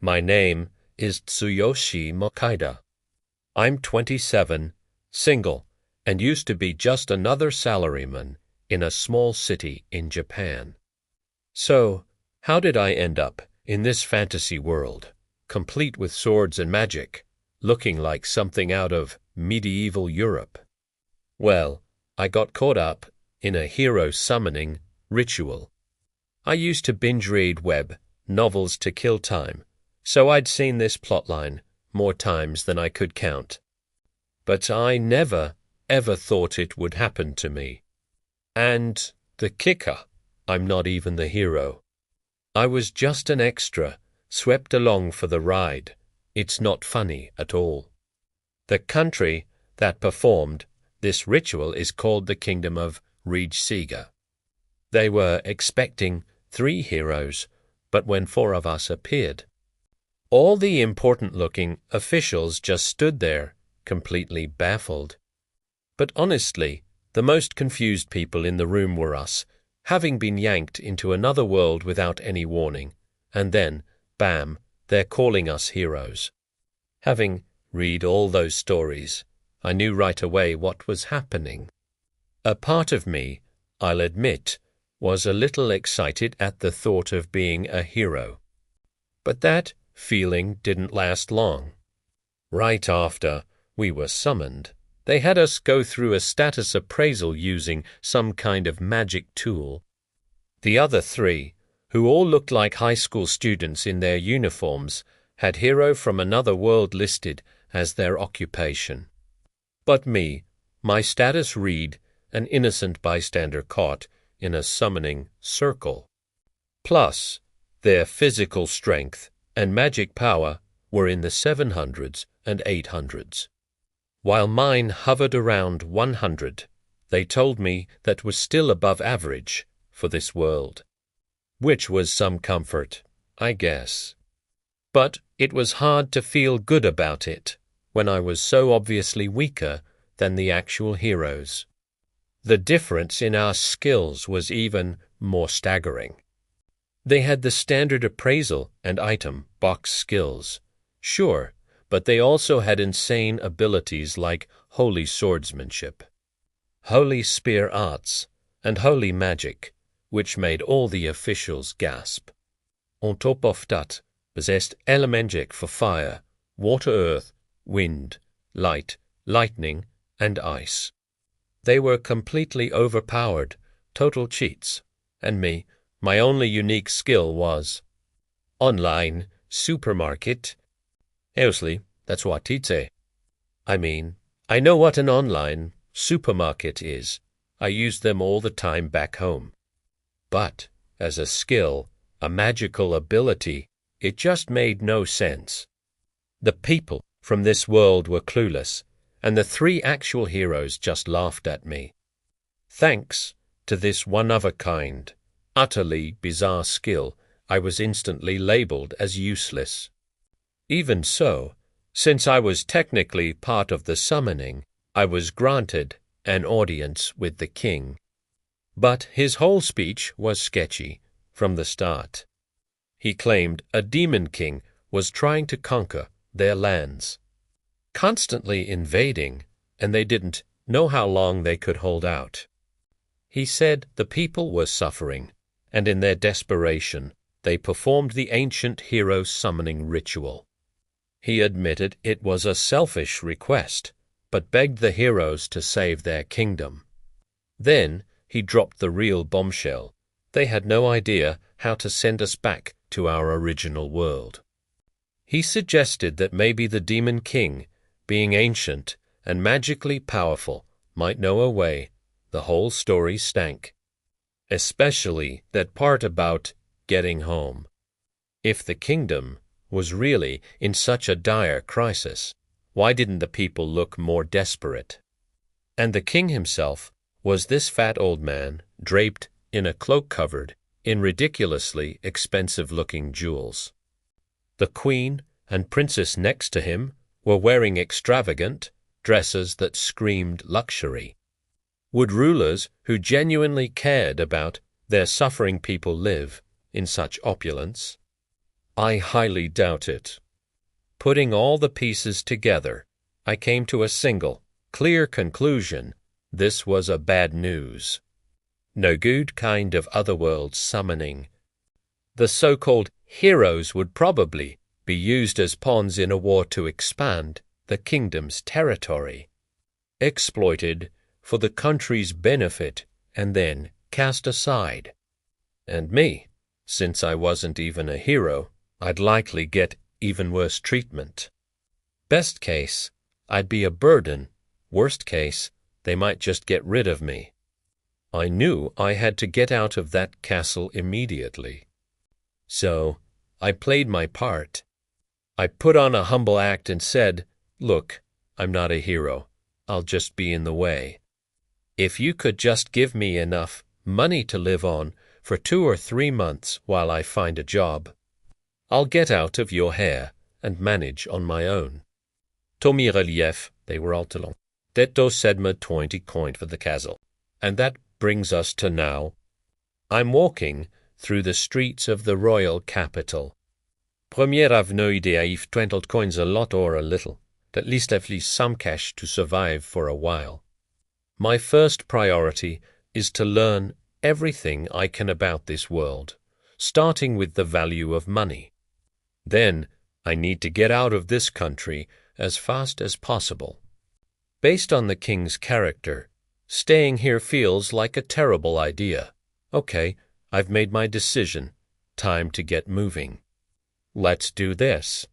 My name is Tsuyoshi Mokaida. I'm 27, single, and used to be just another salaryman in a small city in Japan. So, how did I end up in this fantasy world, complete with swords and magic, looking like something out of medieval Europe? Well, I got caught up in a hero summoning ritual. I used to binge read web novels to kill time, so I'd seen this plotline more times than I could count. But I never, ever thought it would happen to me. And the kicker, I'm not even the hero. I was just an extra, swept along for the ride. It's not funny at all. The country that performed this ritual is called the Kingdom of Rijsiga. They were expecting 3 heroes, but when 4 of us appeared, all the important-looking officials just stood there, completely baffled. But honestly, the most confused people in the room were us, having been yanked into another world without any warning, and then, bam, they're calling us heroes. Having read all those stories, I knew right away what was happening. A part of me, I'll admit, was a little excited at the thought of being a hero. But that feeling didn't last long. Right after we were summoned, they had us go through a status appraisal using some kind of magic tool. The other 3, who all looked like high school students in their uniforms, had hero from another world listed as their occupation. But me, my status read, an innocent bystander caught in a summoning circle. Plus, their physical strength and magic power were in the 700s and 800s. While mine hovered around 100, they told me that was still above average for this world. Which was some comfort, I guess. But it was hard to feel good about it when I was so obviously weaker than the actual heroes. The difference in our skills was even more staggering. They had the standard appraisal and item box skills, sure, but they also had insane abilities like holy swordsmanship, holy spear arts, and holy magic, which made all the officials gasp. On top of that, possessed elementic for fire, water, earth, wind, light, lightning, and ice. They were completely overpowered, total cheats, and me, my only unique skill was online supermarket. Seriously, that's what he'd say. I mean, I know what an online supermarket is. I use them all the time back home. But as a skill, a magical ability, it just made no sense. The people from this world were clueless, and the 3 actual heroes just laughed at me. Thanks to this one-of-a-kind, utterly bizarre skill, I was instantly labeled as useless. Even so, since I was technically part of the summoning, I was granted an audience with the king. But his whole speech was sketchy from the start. He claimed a demon king was trying to conquer their lands, constantly invading, and they didn't know how long they could hold out. He said the people were suffering, and in their desperation, they performed the ancient hero summoning ritual. He admitted it was a selfish request, but begged the heroes to save their kingdom. Then he dropped the real bombshell. They had no idea how to send us back to our original world. He suggested that maybe the demon king, being ancient and magically powerful, might know a way. The whole story stank. Especially that part about getting home. If the kingdom was really in such a dire crisis, why didn't the people look more desperate? And the king himself was this fat old man draped in a cloak covered in ridiculously expensive-looking jewels. The queen and princess next to him were wearing extravagant dresses that screamed luxury. Would rulers who genuinely cared about their suffering people live in such opulence? I highly doubt it. Putting all the pieces together, I came to a single, clear conclusion. This was a bad news. No good kind of otherworld summoning. The so-called heroes would probably be used as pawns in a war to expand the kingdom's territory, exploited for the country's benefit and then cast aside. And me, since I wasn't even a hero, I'd likely get even worse treatment. Best case, I'd be a burden. Worst case, they might just get rid of me. I knew I had to get out of that castle immediately. So, I played my part. I put on a humble act and said, "Look, I'm not a hero. I'll just be in the way. If you could just give me enough money to live on for 2 or 3 months while I find a job, I'll get out of your hair and manage on my own." Tommy relief, they were all too long. Detto sedma 20 coin for the castle. And that brings us to now. I'm walking through the streets of the royal capital. Premier avenue de Aif 20 coins a lot or a little. At least some cash to survive for a while. My first priority is to learn everything I can about this world, starting with the value of money. Then I need to get out of this country as fast as possible. Based on the king's character, staying here feels like a terrible idea. Okay, I've made my decision. Time to get moving. Let's do this.